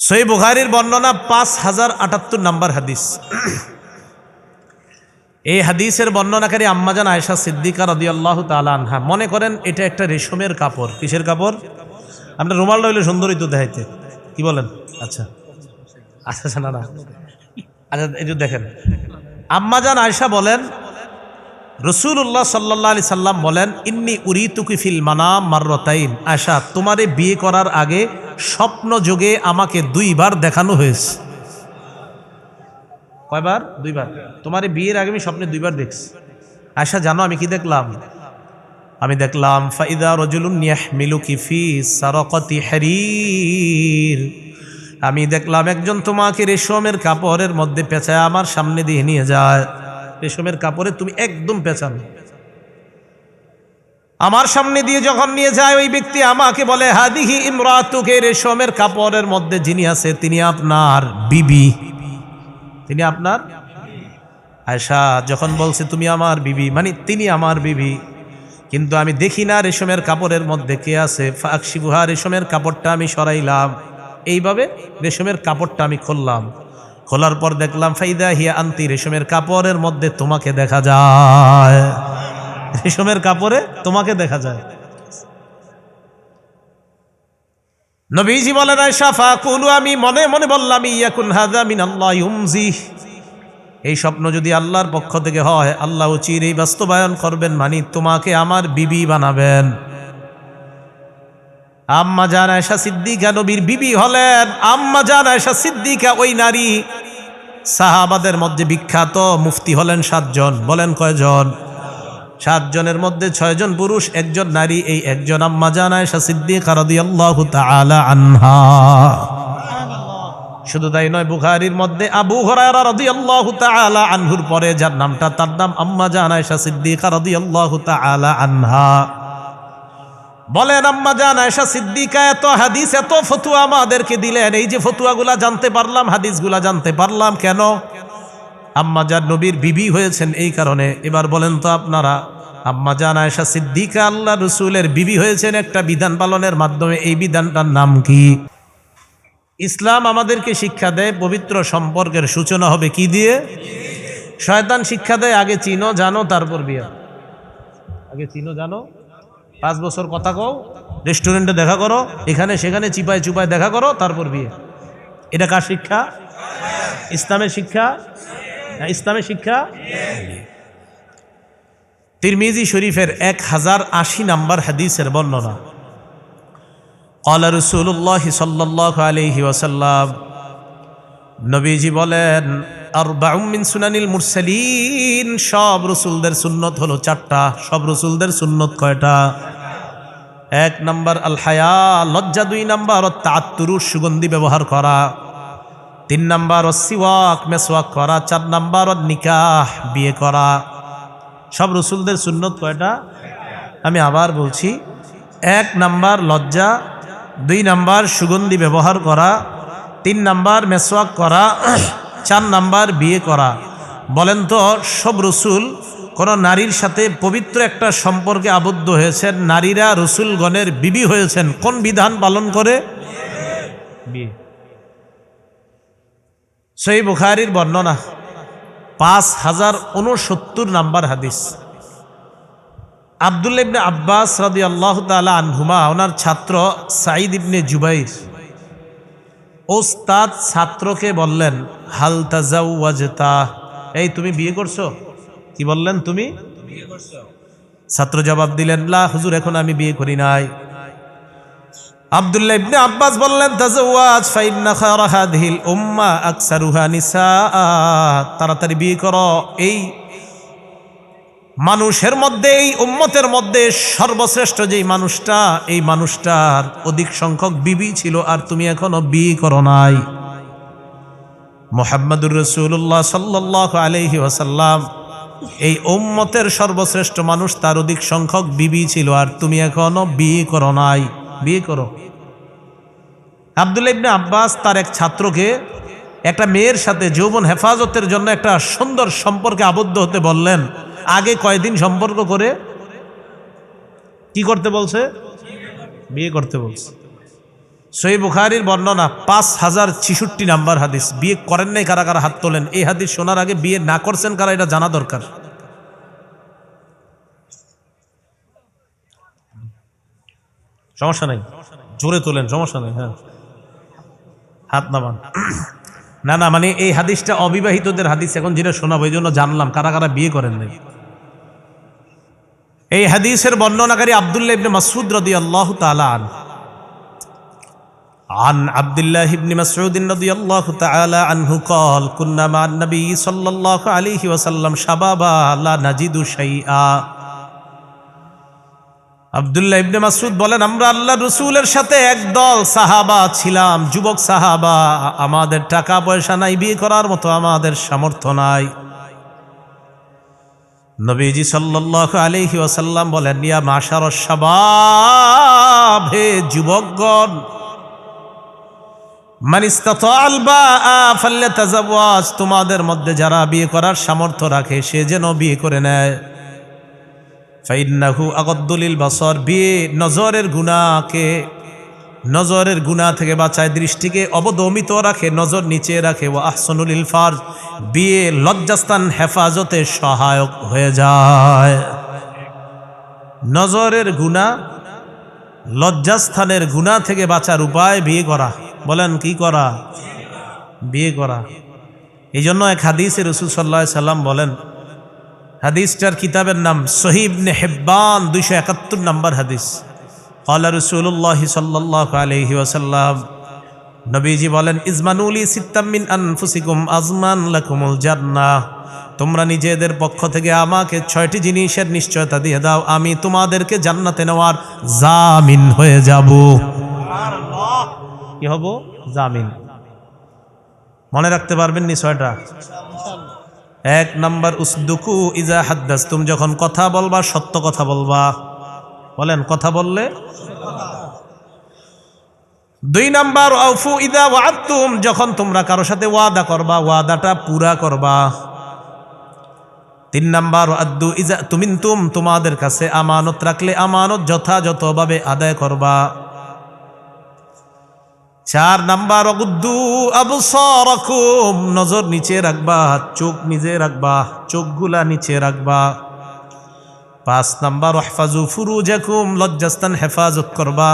সহিহ বুখারীর বর্ণনা 5078 নম্বর হাদিস। এই হাদিসের বর্ণনাকারী আম্মাজান আয়েশা সিদ্দিকা রাদিয়াল্লাহু তাআলা আনহা। মনে করেন এটা একটা রেশমের কাপড়। কিসের কাপড়? আপনার রুমালটা হইলে সুন্দরই তো দেখাইতে, কি বলেন? আচ্ছা আচ্ছা না আচ্ছা, এই যে দেখেন, আম্মাজান আয়েশা বলেন রাসূলুল্লাহ সাল্লাল্লাহু আলাইহি সাল্লাম বলেন, ইন্নী উরিতুকি ফিল মানাম মাররাতাইন। আয়েশা, তোমারে বিয়ে করার আগে স্বপ্ন যোগে আমাকে 2 বার দেখানো হয়েছে। কয়বার? 2 বার। তোমারে বিয়ের আগে আমি স্বপ্নে 2 বার দেখছি। আয়েশা, জানো আমি কি দেখলাম? আমি দেখলাম ফাইদা রাজুলুন ইয়াহমিলুকি ফি সারাকাতি হারির। আমি দেখলাম একজন তোমাকে রেশমের কাপড়ের মধ্যে পেঁচায় আমার সামনে দিয়ে নিয়ে যায়। রেশমের কাপড়ে তুমি একদম পেঁচানো, আমার সামনে দিয়ে যখন নিয়ে যায় ওই ব্যক্তি আমাকে বলে, হাদিহি ইমরাতুকে, রেশমের কাপড়ের মধ্যে যিনি আছে তিনি আপনার বিবি, তিনি আপনার। আয়েশা যখন বলছে তুমি আমার বিবি, মানে তিনি আমার বিবি, কিন্তু আমি দেখি না রেশমের কাপড়ের মধ্যে কে আছে। ফাকশিবুহা, রেশমের কাপড়টা আমি সরাইলাম, এইভাবে রেশমের কাপড়টা আমি খুললাম। খোলার পর দেখলাম ফাইদা হিয়া আনতি, রেশমের কাপড়ের মধ্যে তোমাকে দেখা যায়। রেশমের কাপড়ে তোমাকে দেখা যায়। নবীজি বলেন, আয়েশা ফাকুলু, আমি মনে মনে বললাম, ইয়াকুন হাযা মিনাল্লাহি ইউমজি, এই স্বপ্ন যদি আল্লাহর পক্ষ থেকে হয়, আল্লাহ চিরেই বাস্তবায়ন করবেন, মানে তোমাকে আমার বিবি বানাবেন। আম্মা জান আয়েশা সিদ্দিকা নবীর বিবি হলেন। আম্মা জান আয়েশা সিদ্দিকা ওই নারী, সাহাবাদের মধ্যে বিখ্যাত মুফতি হলেন 7 জন। বলেন কয়জন? 7 জনের মধ্যে 6 জন পুরুষ, 1 জন নারী। এই একজন আম্মা জান আয়েশা সিদ্দিকা রাদিয়াল্লাহু তাআলা আনহা। শুধু তাই নয়, বুখারীর মধ্যে আবু হুরায়রা রাদিয়াল্লাহু তাআলা আনহুর পরে যার নামটা, তার নাম আম্মা জান আয়েশা সিদ্দিকা রাদিয়াল্লাহু তাআলা আনহা। বলেন আম্মা জান আয়েশা সিদ্দিকা এত হাদিস, এত ফতোয়া আমাদেরকে দিলেন। এই যে ফতোয়াগুলা জানতে পারলাম, হাদিসগুলা জানতে পারলাম, কেন? আম্মা জান নবীর বিবি হয়েছেন এই কারণে। এবার বলেন তো আপনারা, আম্মা জান আয়েশা সিদ্দিকা আল্লাহ রাসূলের বিবি হয়েছেন একটা বিধান পালনের মাধ্যমে। এই বিধানটার নাম কি? ইসলাম আমাদেরকে শিক্ষা দেয় পবিত্র সম্পর্কের সূচনা হবে কি দিয়ে? শয়তান শিক্ষা দেয় আগে চিনো জানো তারপর বিয়ে। আগে চিনো জানো, 5 বছর কথা কও, রেস্টুরেন্টে দেখা করো, এখানে সেখানে চিপায় চুপায় দেখা করো, তারপর বিয়ে। এটা কার শিক্ষা? ইসলামের শিক্ষা। ইসলামের শিক্ষা। তিরমিজি শরীফের 1080 নম্বর হাদিসের বর্ণনা। ক্বালা রাসূলুল্লাহ সাল্লাল্লাহু আলাইহি ওয়াসাল্লাম, নবীজি বলেন, আরবাউম মিন সুনানিল মুরসালিন, সব রাসূলদের সুন্নত হলো 4টা। সব রাসূলদের সুন্নত কয়টা? 1 নাম্বার আল হায়া, লজ্জা। 2 নাম্বার তাআত্তুরু, সুগন্ধি ব্যবহার করা। 3 নাম্বার সিওয়াক, মেসওয়াক করা। 4 নাম্বার নিকাহ, বিয়ে করা। সব রাসূলদের সুন্নত কয়টা? আমি আবার বলছি, 1 নাম্বার লজ্জা, 2 নাম্বার সুগন্ধি ব্যবহার করা, 3 নাম্বার মেসওয়াক করা, 4 নাম্বার বিয়ে করা। বলেন তো, সব রসুল কোন নারীর সাথে পবিত্র একটা সম্পর্কে আবদ্ধ হয়েছেন, নারীরা রসুলগণের বিবি হয়েছেন কোন বিধান পালন করে? বিয়ে। সহিহ বুখারীর বর্ণনা 5069 নাম্বার হাদিস। আব্দুল্লাহ ইবনে আব্বাস রাদিয়াল্লাহু তাআলা আনহুমা, ওনার ছাত্র সাঈদ ইবনে জুবাইর, ওস্তাদ ছাত্রকে বললেন, হাল তাজাওয়াজতা, এই তুমি বিয়ে করছো? কি বললেন? তুমি বিয়ে করছো? ছাত্র জবাব দিলেন, লা হুজুর, এখন আমি বিয়ে করি নাই। আব্দুল্লাহ ইবনে আব্বাস বললেন, তাজাওয়াজ ফা ইন্না খায়রা হাযিহিল উম্মাহ আকসারুহা নিসা, তাড়াতাড়ি বিয়ে করো। এই মানুষের মধ্যে, এই উম্মতের মধ্যে সর্বশ্রেষ্ঠ যেই মানুষটা, এই মানুষটার অধিক সংখ্যক বিবি ছিল, আর তুমি এখনো বিয়ে করো নাই। মুহাম্মদুর রাসূলুল্লাহ সাল্লাল্লাহু আলাইহি ওয়াসাল্লাম, এই উম্মতের সর্বশ্রেষ্ঠ মানুষ, তার অধিক সংখ্যক বিবি ছিল, আর তুমি এখনো বিয়ে করো নাই। বিয়ে করো। আব্দুল্লাহ ইবনে আব্বাস তার এক ছাত্রকে একটা মেয়ের সাথে যৌবন হেফাজতের জন্য একটা সুন্দর সম্পর্কে আবদ্ধ হতে বললেন। আগে কয়দিন সম্পর্ক করে কি করতে বলছে? বিয়ে করতে বলছে। সহিহ বুখারীর বর্ণনা 5066 নাম্বার হাদিস। বিয়ে করেন নাই কারা কারা হাত তোলেন। এই হাদিস শোনার আগে বিয়ে না করছেন কারা, এটা জানা দরকার। সমস্যা নাই, জোরে তোলেন, সমস্যা নেই। হ্যাঁ, হাত নামান। না মানে এই হাদিসটা অবিবাহিতদের হাদিস, এখন যেটা শোনাবো এই জন্য জানলাম কারা কারা বিয়ে করেন নাই। এই হাদিসের বর্ণনাকারী আব্দুল্লাহ ইবনে মাসউদ রাদিয়াল্লাহু তাআলা আনহু। عن عبد الله بن مسعود رضي الله تعالى عنه قال كنا مع النبي صلى الله عليه وسلم شبابا لا نجد شيئا। আব্দুল্লাহ ইবনে মাসউদ বলেন, আমরা আল্লাহর রাসূলের সাথে একদল সাহাবা ছিলাম, যুবক সাহাবা। আমাদের টাকা পয়সা নাই, বিয়ে করার মতো আমাদের সামর্থ্য নাই। নবীজি সাল্লাল্লাহু আলাইহি ওয়াসাল্লাম বলেন, ইয়া মাশারাশ শাবাব, হে যুবকগণ, মান ইসতাতাআল বাআ ফালইতাযাওয়াজ, তোমাদের মধ্যে যারা বিয়ে করার সামর্থ্য রাখে সে যেন বিয়ে করে নেয়। ফাইন্নাহু আগাদ্দু লিল বাসার, বিয়ে নজরের গুনাহ থেকে বাঁচায়, দৃষ্টিকে অবদমিত রাখে, নজর নিচে রাখে। ওয়া আহসানু লিল ফারজ, বিয়ে লজ্জাস্থান হেফাজতে সহায়ক হয়ে যায়। নজরের গুনাহ, লজ্জাস্থানের গুনাহ থেকে বাঁচার উপায় বিয়ে করা। বলেন কি করা? বিয়ে করা। এই জন্য এক হাদিসে রাসূল সাল্লাল্লাহু আলাইহি সাল্লাম বলেন, হাদিসটার কিতাবের নাম সহিহ ইবনে হিব্বান, 271 নম্বর হাদিস। ক্বালা রাসূলুল্লাহ সাল্লাল্লাহু আলাইহি ওয়াসাল্লাম, নবীজি বলেন, ইজমানুলি সিত্তাম মিন আনফুসিকুম আজমান লাকুমুল জান্নাহ, তোমরা নিজেদের পক্ষ থেকে আমাকে 6টি জিনিসের নিশ্চয়তা দিয়ে দাও, আমি তোমাদেরকে জান্নাতে নেওয়ার জামিন হয়ে যাব। সুবহানাল্লাহ, কি হব? জামিন। মনে রাখতে পারবেন নি 6টা? 1 নাম্বার, উসদুকু ইজা হাদ্দাসতুম, যখন কথা বলবা সত্য কথা বলবা। বলেন, কথা বললে। 2 নাম্বার, আউফু ইজা ওয়াআদতুম, যখন তোমরা কারো সাথে ওয়াদা করবা ওয়াদাটা পুরা করবা। 3 নাম্বার, আদ্দু ইজা তুমিনতুম, তোমাদের কাছে আমানত রাখলে আমানত যথাযথভাবে আদায় করবা। 4 নাম্বার, অগুদ্দু আবসারাকুম, নজর নিচে রাখবা, চোখ নিচে রাখবা, চোখগুলা নিচে রাখবা। 5 নাম্বার, ইহফাজু ফুরুজাকুম, লজ্জাস্থান হেফাজত করবা।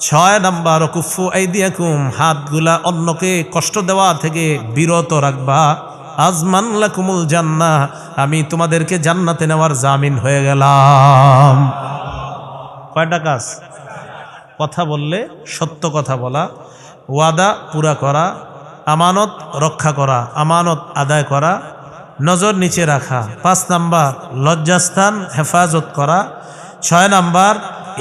6 নাম্বার, কুফু আইদিয়াকুম, হাতগুলা অন্যকে কষ্ট দেওয়া থেকে বিরত রাখবা। আজমান লাকুমুল জান্নাহ, আমি তোমাদেরকে জান্নাতে নেওয়ার জামিন হয়ে গেলাম। কয়টা কাজ? কথা বললে সত্য কথা বলা, ওয়াদা পুরা করা, আমানত রক্ষা করা, আমানত আদায় করা, নজর নিচে রাখা। 5 নাম্বার, লজ্জাস্থান হেফাজত করা। 6 নাম্বার,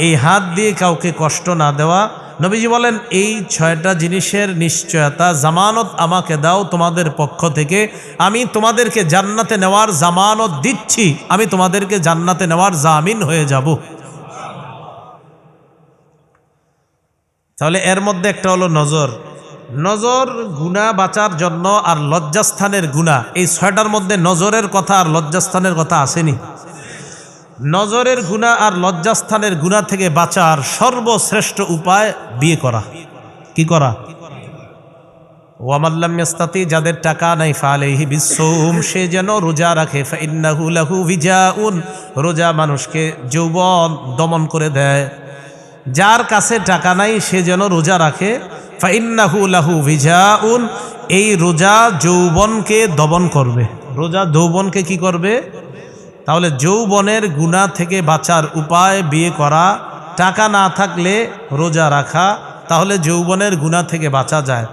এই হাত দিয়ে কাউকে কষ্ট না দেওয়া। নবীজি বলেন, এই 6টা জিনিসের নিশ্চয়তা, জামানত আমাকে দাও তোমাদের পক্ষ থেকে, আমি তোমাদেরকে জান্নাতে নেওয়ার জামানত দিচ্ছি, আমি তোমাদেরকে জান্নাতে নেওয়ার জামিন হয়ে যাব। তাহলে এর মধ্যে একটা হলো নজর। নজর গুনাহ বাঁচার জন্য, আর লজ্জাস্থানের গুনাহ, এই 6টার মধ্যে নজরের কথা আর লজ্জাস্থানের কথা আসেনি। নজরের গুনাহ আর লজ্জাস্থানের গুনাহ থেকে বাঁচার সর্বশ্রেষ্ঠ উপায় বিয়ে করা। কি করা? ওয়ামান লাম ইয়াস্তাতি, যাদের টাকা নাই, ফালাইহি বিসসাওম, সে যেন রোজা রাখে। ফাইন্নাহু লাহু বিজাউন, রোজা মানুষকে যৌবন দমন করে দেয়। যার কাছে টাকা নাই সে যেন রোজা রাখে। ফাইন্নাহু লাহু বিজাউন, এই রোজা যৌবনকে দমন করবে। রোজা যৌবনকে কি করবে? তাহলে যৌবনের গুনাহ থেকে বাঁচার উপায় বিয়ে করা। টাকা না থাকলে রোজা রাখা, তাহলে যৌবনের গুনাহ থেকে বাঁচা যায়।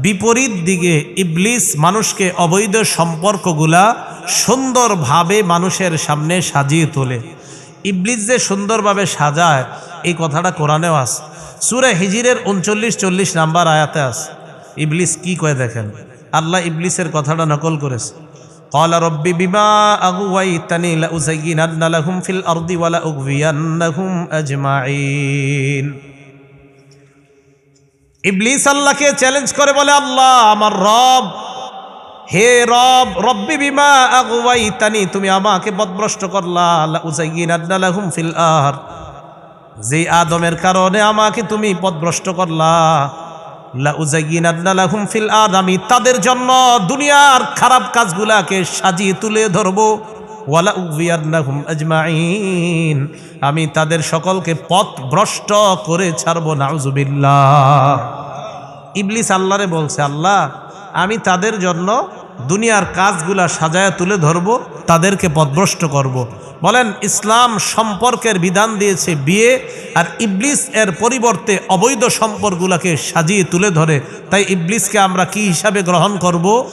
বিপরীত দিকে ইবলিস মানুষকে অবৈধ সম্পর্কগুলা সুন্দরভাবে মানুষের সামনে সাজিয়ে তোলে। ইবলিস যে সুন্দরভাবে সাজায়, এই কথাটা কোরআনেও আছে। সূরা হিজরের 39-40 নাম্বার আয়াতে আছে। ইবলিস কি কয় দেখেন, আল্লাহ ইবলিসের কথাটা নকল করেছে। ক্বালা রব্বি বিমা আগুওয়াইতানি লাউযায়্যিনান্না লাহুম ফিল আরদি ওয়া লাউগবিয়ান্নাহুম আজমাইন। ইবলিস আল্লাহকে চ্যালেঞ্জ করে বলে, আল্লাহ আমার রব, হে রব, রব্বি বিমা আগুওয়াইতানি, তুমি আমাকে পথভ্রষ্ট করলা, লাউযায়্যিনান্না লাহুম ফিল আরদ, যে আদমের কারণে আমাকে তুমি পথভ্রষ্ট করলা, লাউযায়্যিনান্না লাহুম ফিল আরদ, আমি তাদের জন্য দুনিয়ার খারাপ কাজগুলাকে সাজিয়ে তুলে ধরবো, ওয়ালা উগবিয়ান্নাহুম আজমাইন, আমি তাদের সকলকে পথভ্রষ্ট করে ছাড়বো। নাউজুবিল্লাহ। ইবলিস আল্লাহরে বলছে, আল্লাহ আমি তাদের জন্য দুনিয়ার কাজগুলা সাজায়া তুলে ধরবো, তাদেরকে পথভ্রষ্ট করব। বলেন, ইসলাম সম্পর্কের বিধান দিয়েছে বিয়ে, আর ইবলিস এর পরিবর্তে অবৈধ সম্পর্কগুলোকে সাজিয়ে তুলে ধরে। তাই ইবলিসকে আমরা কি হিসাবে গ্রহণ করব?